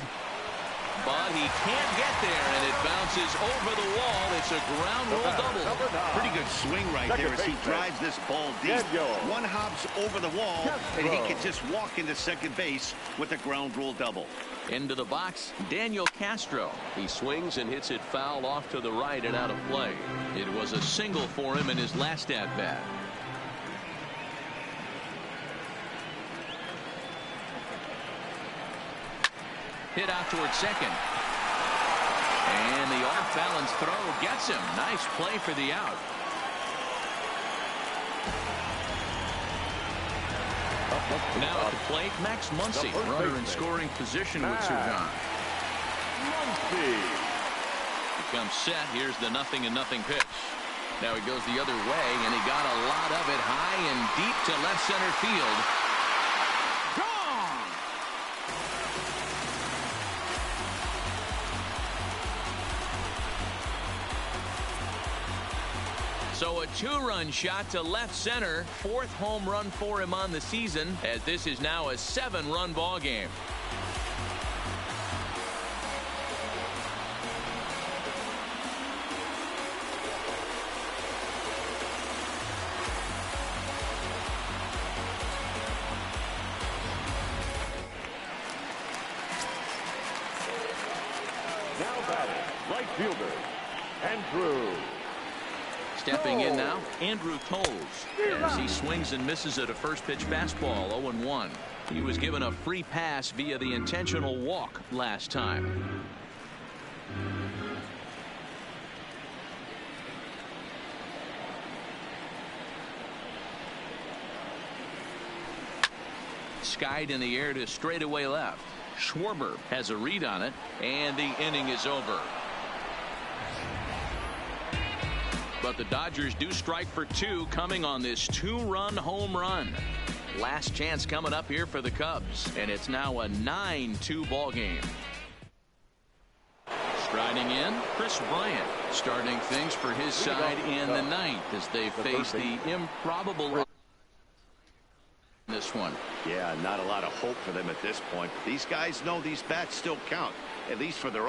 But he can't get there, and it bounces over the wall. It's a ground rule double. Pretty good swing right there as he drives this ball deep. One hops over the wall, and he can just walk into second base with a ground rule double. Into the box, Daniel Castro. He swings and hits it foul off to the right and out of play. It was a single for him in his last at-bat. Hit out towards second. And the off-balance throw gets him. Nice play for the out. Now at the plate, Max Muncy. Runner in scoring position with Surgeon. Muncy. Becomes set. Here's the 0-0 pitch. Now he goes the other way, and he got a lot of it high and deep to left center field. Gone! So a 2-run shot to left center. 4th home run for him on the season, as this is now a 7-run ball game. Now batting, right fielder, Andrew. Stepping in now, Andrew Toles, as he swings and misses at a first pitch fastball, 0-1. He was given a free pass via the intentional walk last time. Skied in the air to straightaway left. Schwarber has a read on it, and the inning is over. But the Dodgers do strike for 2 coming on this 2-run home run. Last chance coming up here for the Cubs, and it's now a 9-2 ball game. Striding in, Chris Bryant, starting things for his side in the 9th as they face the improbable in this one. Yeah, not a lot of hope for them at this point. These guys know these bats still count, at least for their own.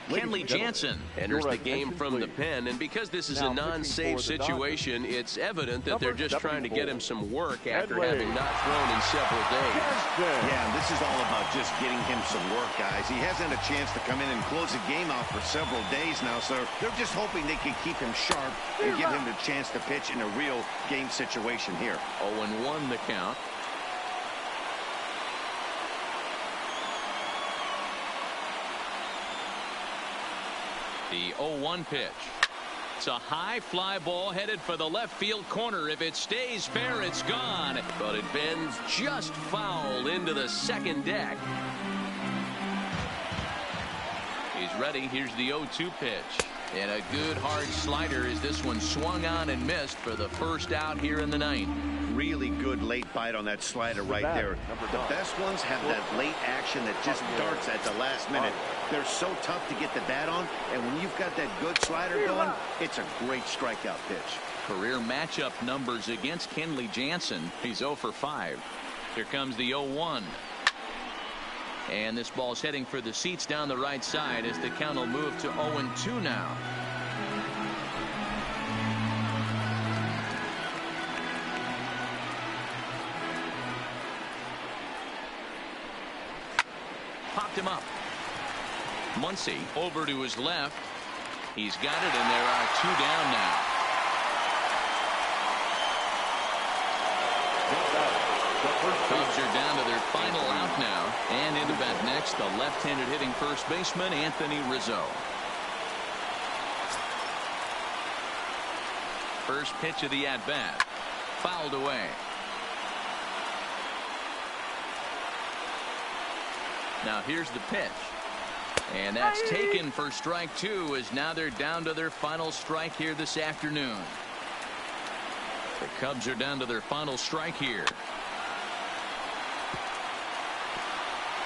Kenley Jansen enters the game from the pen, and because this is a non-save situation, it's evident that they're just trying to get him some work after having not thrown in several days. Yeah, and this is all about just getting him some work, guys. He hasn't a chance to come in and close the game out for several days now, so they're just hoping they can keep him sharp and give him the chance to pitch in a real game situation here. 0-1 the count. The 0-1 pitch. It's a high fly ball headed for the left field corner. If it stays fair, it's gone. But it bends just foul into the second deck. He's ready. Here's the 0-2 pitch. And a good hard slider as this one swung on and missed for the first out here in the 9th. Really good late bite on that slider right there. The best ones have that late action that just darts at the last minute. They're so tough to get the bat on, and when you've got that good slider going, it's a great strikeout pitch. Career matchup numbers against Kenley Jansen. He's 0 for 5. Here comes the 0-1. And this ball's heading for the seats down the right side as the count will move to 0-2 now. Popped him up. Muncy over to his left. He's got it, and there are 2 down now. Cubs are down to their final out now. And into bat next, the left-handed hitting first baseman, Anthony Rizzo. First pitch of the at-bat. Fouled away. Now here's the pitch. And that's taken for strike two, as now they're down to their final strike here this afternoon. The Cubs are down to their final strike here.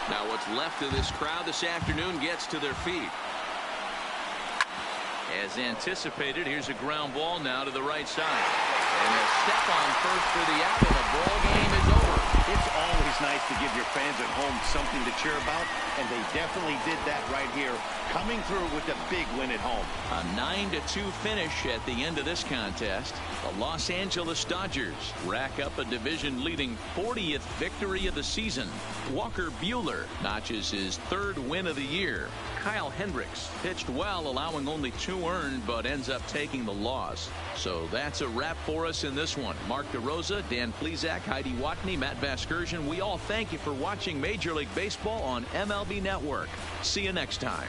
Now what's left of this crowd this afternoon gets to their feet. As anticipated, here's a ground ball now to the right side. And a step on first for the out, and the ball game is over. It's always nice to give your fans at home something to cheer about, and they definitely did that right here, coming through with a big win at home. A 9-2 finish at the end of this contest. The Los Angeles Dodgers rack up a division-leading 40th victory of the season. Walker Buehler notches his third win of the year. Kyle Hendricks pitched well, allowing only 2 earned, but ends up taking the loss. So that's a wrap for us in this one. Mark DeRosa, Dan Plesac, Heidi Watney, Matt Vasgersian, we all thank you for watching Major League Baseball on MLB Network. See you next time.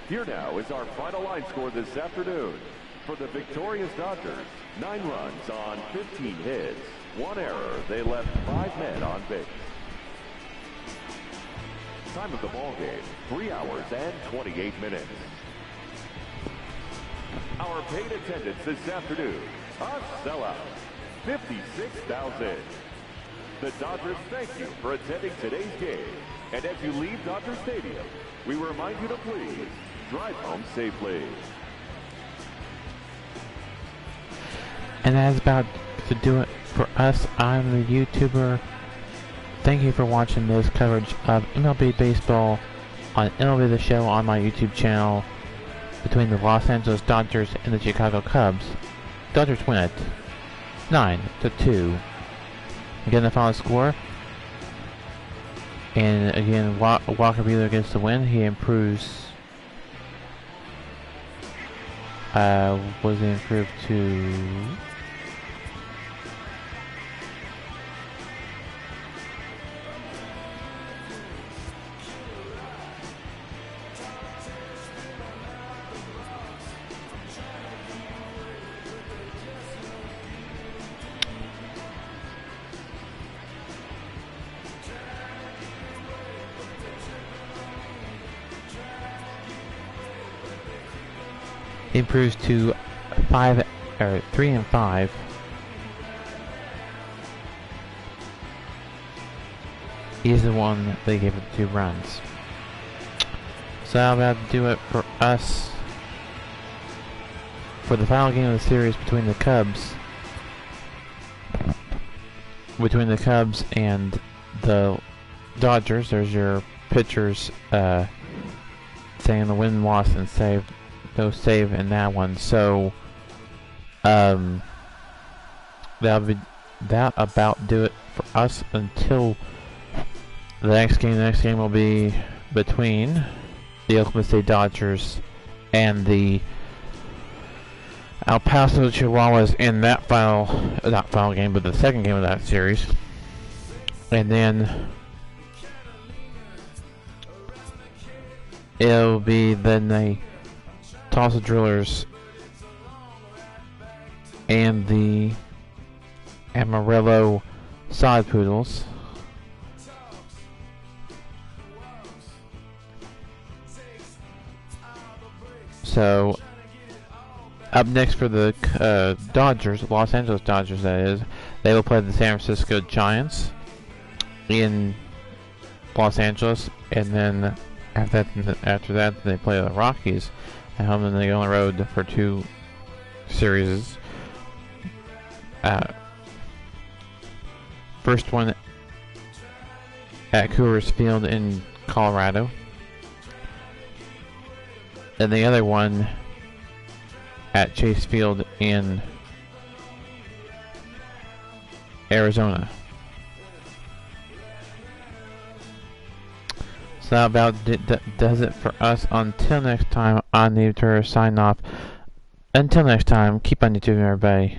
Here now is our final line score this afternoon. For the victorious Dodgers, 9 runs on 15 hits, 1 error. They left 5 men on base. Time of the ball game, 3 hours and 28 minutes. Our paid attendance this afternoon, a sellout, 56,000. The Dodgers thank you for attending today's game. And as you leave Dodger Stadium, we remind you to please drive home safely. And that's about to do it for us. I'm the YouTuber. Thank you for watching this coverage of MLB Baseball on MLB The Show on my YouTube channel between the Los Angeles Dodgers and the Chicago Cubs. Dodgers win it 9-2. Again, the final score. And again, Walker Buehler gets the win. He improves. Was he improved to? Improves to 3-5. He's the one they gave it 2 runs. So I'm about to do it for us for the final game of the series between the Cubs. Between the Cubs and the Dodgers. There's your pitchers saying the win, loss, and save. No save in that one, so that'll about do it for us until the next game. The next game will be between the Oakland State Dodgers and the El Paso Chihuahuas in that not final game, but the second game of that series, and then it'll be the Tulsa Drillers and the Amarillo Sod Poodles. So, up next for the Dodgers, Los Angeles Dodgers that is, they will play the San Francisco Giants in Los Angeles, and then after that they play the Rockies at home, and they go on the road for 2 series. First one at Coors Field in Colorado, and the other one at Chase Field in Arizona. So that about does it for us. Until next time, I need to sign off. Until next time, keep on YouTube, everybody.